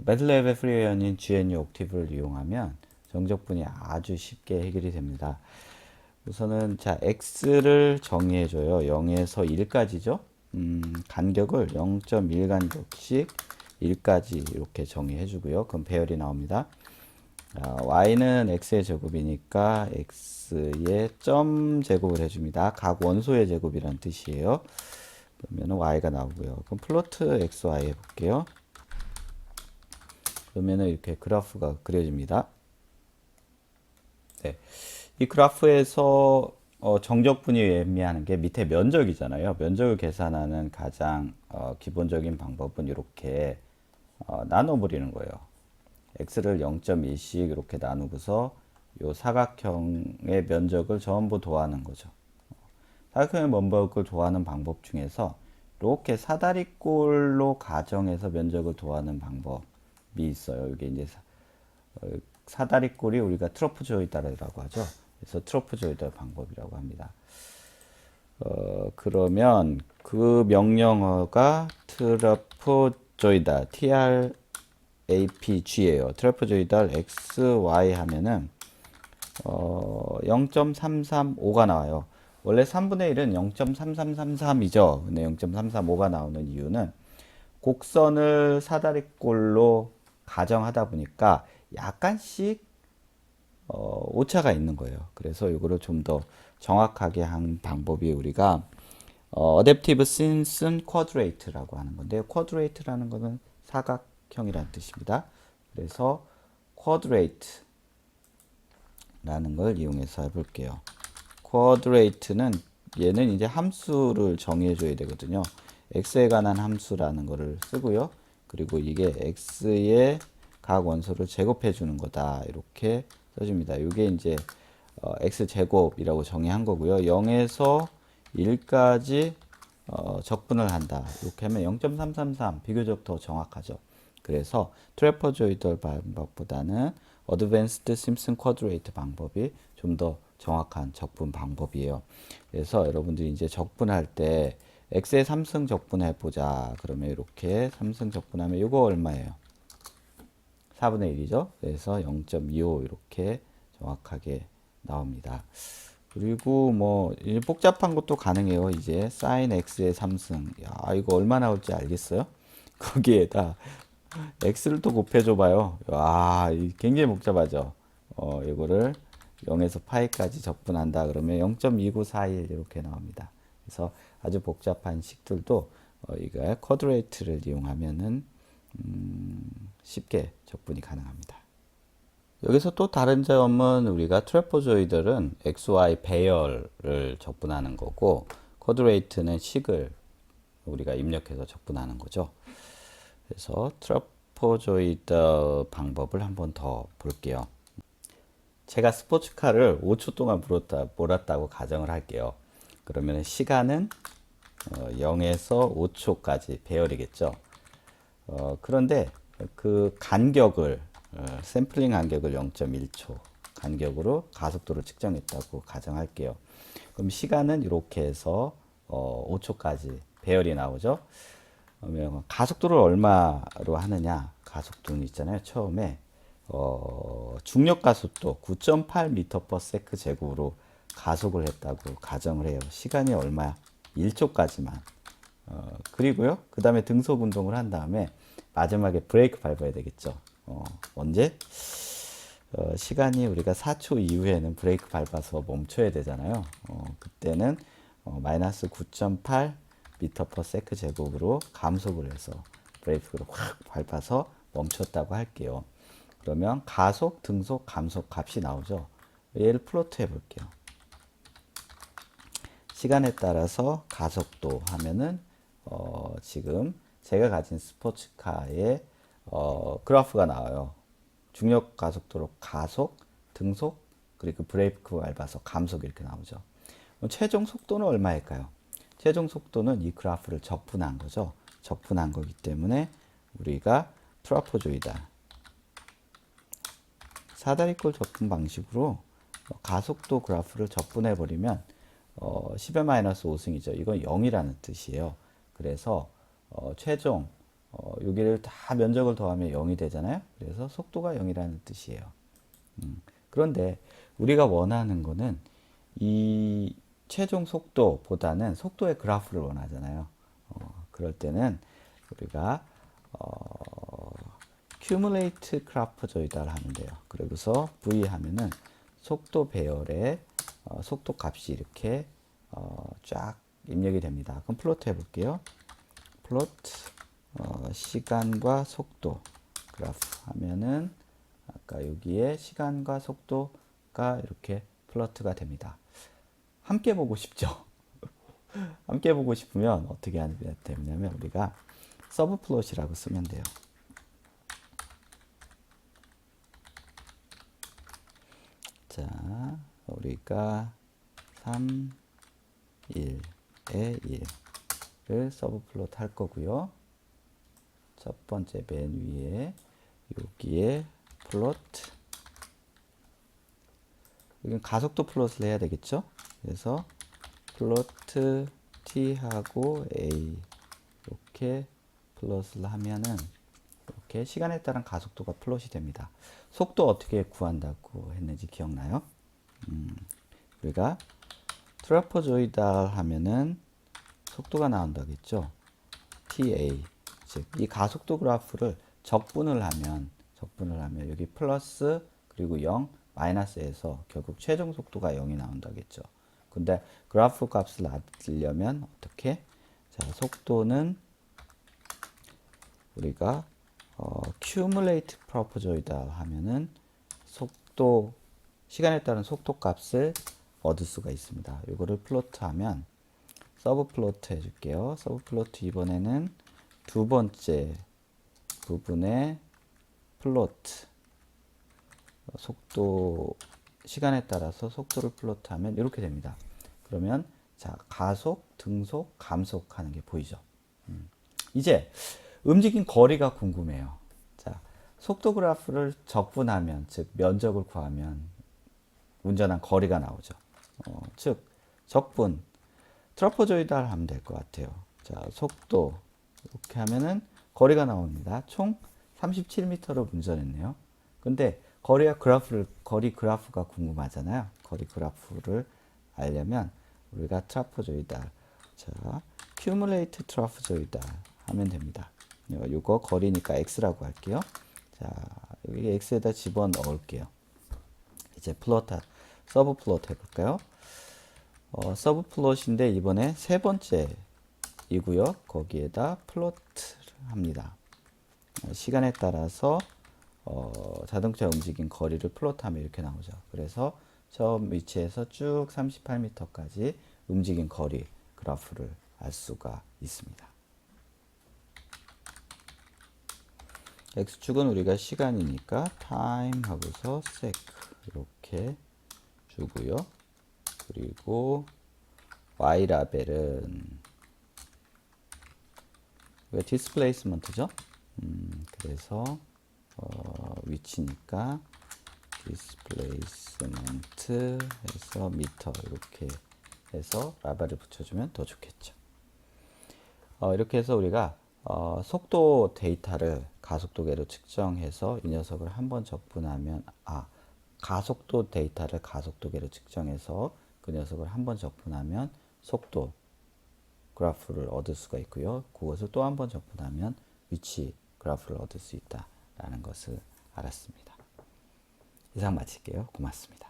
매틀랩의 프리웨어인 GNU 옥티브를 이용하면 정적분이 아주 쉽게 해결이 됩니다. 우선은 자 x를 정의해줘요. 0에서 1까지죠. 간격을 0.1 간격씩 1까지 이렇게 정의해주고요. 그럼 배열이 나옵니다. y는 x의 제곱이니까 x의 점 제곱을 해줍니다. 각 원소의 제곱이란 뜻이에요. 그러면 y가 나오고요. 그럼 플로트 xy 해볼게요. 그러면 이렇게 그래프가 그려집니다. 네. 이 그래프에서 정적분이 의미하는 게 밑에 면적이잖아요. 면적을 계산하는 가장 기본적인 방법은 이렇게 나눠버리는 거예요. x를 0.1씩 이렇게 나누고서 이 사각형의 면적을 전부 더하는 거죠. 사각형의 면적을 더하는 방법 중에서 이렇게 사다리꼴로 가정해서 면적을 더하는 방법이 있어요. 이게 이제 사다리꼴이 우리가 트러프조이다라고 하죠. 그래서 트러프조이다 방법이라고 합니다. 그러면 그 명령어가 트러프조이다, TRAPG예요. 트러프조이달 XY 하면은 0.335가 나와요. 원래 3분의 1은 0.3333이죠. 근데 0.335가 나오는 이유는 곡선을 사다리꼴로 가정하다 보니까 약간씩 오차가 있는 거예요. 그래서 이거를 좀 더 정확하게 한 방법이 우리가 어댑티브 심슨 쿼드레이트라고 하는 건데요. 쿼드레이트라는 거는 사각형이라는 뜻입니다. 그래서 쿼드레이트라는 걸 이용해서 해볼게요. 쿼드레이트는 얘는 이제 함수를 정해 줘야 되거든요. x에 관한 함수라는 거를 쓰고요. 그리고 이게 x의 각 원소를 제곱해 주는 거다. 이렇게 써줍니다. 이게 이제 x 제곱이라고 정의한 거고요. 0에서 1까지 적분을 한다. 이렇게 하면 0.333 비교적 더 정확하죠. 그래서 트래퍼조이덜 방법보다는 어드밴스드 심슨 쿼드레이트 방법이 좀 더 정확한 적분 방법이에요. 그래서 여러분들이 이제 적분할 때 x의 3승 적분해 보자. 그러면 이렇게 3승 적분하면 이거 얼마예요? 4분의 1이죠. 그래서 0.25 이렇게 정확하게 나옵니다. 그리고 뭐 복잡한 것도 가능해요. 이제 sin x의 3승. 야, 이거 얼마 나올지 알겠어요? 거기에다 x를 또 곱해줘 봐요. 와, 굉장히 복잡하죠. 이거를 0에서 파이까지 적분한다. 그러면 0.2941 이렇게 나옵니다. 그래서 아주 복잡한 식들도 이거 쿼드레이트를 이용하면은 쉽게 적분이 가능합니다. 여기서 또 다른 점은 우리가 트래퍼조이들은 XY 배열을 적분하는 거고 쿼드레이트는 식을 우리가 입력해서 적분하는 거죠. 그래서 트래퍼조이드 방법을 한번 더 볼게요. 제가 스포츠카를 5초 동안 몰았다고 가정을 할게요. 그러면 시간은 0에서 5초까지 배열이겠죠. 그런데 그 간격을 샘플링 간격을 0.1초 간격으로 가속도를 측정했다고 가정할게요. 그럼 시간은 이렇게 해서 5초까지 배열이 나오죠. 그러면 가속도를 얼마로 하느냐? 가속도는 있잖아요. 처음에 중력 가속도 9.8m/s 제곱으로 가속을 했다고 가정을 해요. 시간이 얼마야? 1초까지만. 그리고요. 그 다음에 등속 운동을 한 다음에 마지막에 브레이크 밟아야 되겠죠. 언제? 시간이 우리가 4초 이후에는 브레이크 밟아서 멈춰야 되잖아요. 그때는 마이너스 9.8m/s 제곱으로 감속을 해서 브레이크를 확 밟아서 멈췄다고 할게요. 그러면 가속, 등속, 감속 값이 나오죠. 얘를 플로트 해볼게요. 시간에 따라서 가속도 하면은 지금 제가 가진 스포츠카의 그래프가 나와요. 중력 가속도로 가속, 등속, 그리고 브레이크 밟아서 감속 이렇게 나오죠. 최종 속도는 얼마일까요? 최종 속도는 이 그래프를 적분한 거죠. 적분한 거기 때문에 우리가 트라포조이다. 사다리꼴 적분 방식으로 가속도 그래프를 적분해 버리면 10의 마이너스 5승이죠. 이건 0이라는 뜻이에요. 그래서 최종 여기를 다 면적을 더하면 0이 되잖아요. 그래서 속도가 0이라는 뜻이에요. 그런데 우리가 원하는 거는 이 최종 속도보다는 속도의 그래프를 원하잖아요. 그럴 때는 우리가 cumulate trapezoidal 하면 돼요. 그리고서 V 하면은 속도 배열의 속도 값이 이렇게 쫙 입력이 됩니다. 그럼 플로트 해볼게요. 플로트 시간과 속도 그래프 하면은 아까 여기에 시간과 속도가 이렇게 플로트가 됩니다. 함께 보고 싶죠? 함께 보고 싶으면 어떻게 하면 되냐면 우리가 서브 플롯이라고 쓰면 돼요. 자, 우리가 3, 1에 1을 서브 플롯 할 거고요. 첫 번째 맨 위에 여기에 플롯, 여기 가속도 플롯을 해야 되겠죠? 그래서 플로트 t하고 a 이렇게 플롯을 하면은 이렇게 시간에 따른 가속도가 플롯이 됩니다. 속도 어떻게 구한다고 했는지 기억나요? 우리가 트라퍼조이달 하면은 속도가 나온다겠죠? ta 즉 이 가속도 그래프를 적분을 하면 여기 플러스 그리고 0 마이너스에서 결국 최종 속도가 0이 나온다겠죠. 근데 그래프 값을 낳으려면 어떻게? 자, 속도는 우리가 cumulate trapezoidal 하면은 속도 시간에 따른 속도 값을 얻을 수가 있습니다. 이거를 플로트하면 서브 플로트 해줄게요. 서브 플로트 이번에는 두 번째 부분에 플로트 속도 시간에 따라서 속도를 플로트하면 이렇게 됩니다. 그러면 자 가속, 등속, 감속 하는 게 보이죠. 이제 움직인 거리가 궁금해요. 자 속도 그래프를 적분하면 즉 면적을 구하면 운전한 거리가 나오죠. 즉 적분 트라퍼조이달 하면 될 것 같아요. 자 속도 이렇게 하면은 거리가 나옵니다. 총 37m를 운전했네요. 근데 거리 그래프가 궁금하잖아요. 거리 그래프를 알려면 우리가 트라퍼조이달 자 cumulate trapezoidal 하면 됩니다. 이거 거리니까 x라고 할게요. 자 여기 x에다 집어 넣을게요. 이제 서브 플롯 해볼까요? 서브 플롯인데 이번에 세 번째이고요. 거기에다 플로트를 합니다. 시간에 따라서 자동차 움직인 거리를 플롯하면 이렇게 나오죠. 그래서 처음 위치에서 쭉 38m까지 움직인 거리 그래프를 알 수가 있습니다. x축은 우리가 시간이니까 time 하고서 sec 이렇게 주고요. 그리고 y 라벨은 왜 디스플레이스먼트죠? 그래서 위치니까 디스플레이스먼트 해서 미터 이렇게 해서 라벨을 붙여주면 더 좋겠죠. 이렇게 해서 우리가 속도 데이터를 가속도계로 측정해서 이 녀석을 한번 적분하면 가속도 데이터를 가속도계로 측정해서 그 녀석을 한번 적분하면 속도 그래프를 얻을 수가 있고요. 그것을 또 한번 적분하면 위치 그래프를 얻을 수 있다라는 것을 알았습니다. 이상 마칠게요. 고맙습니다.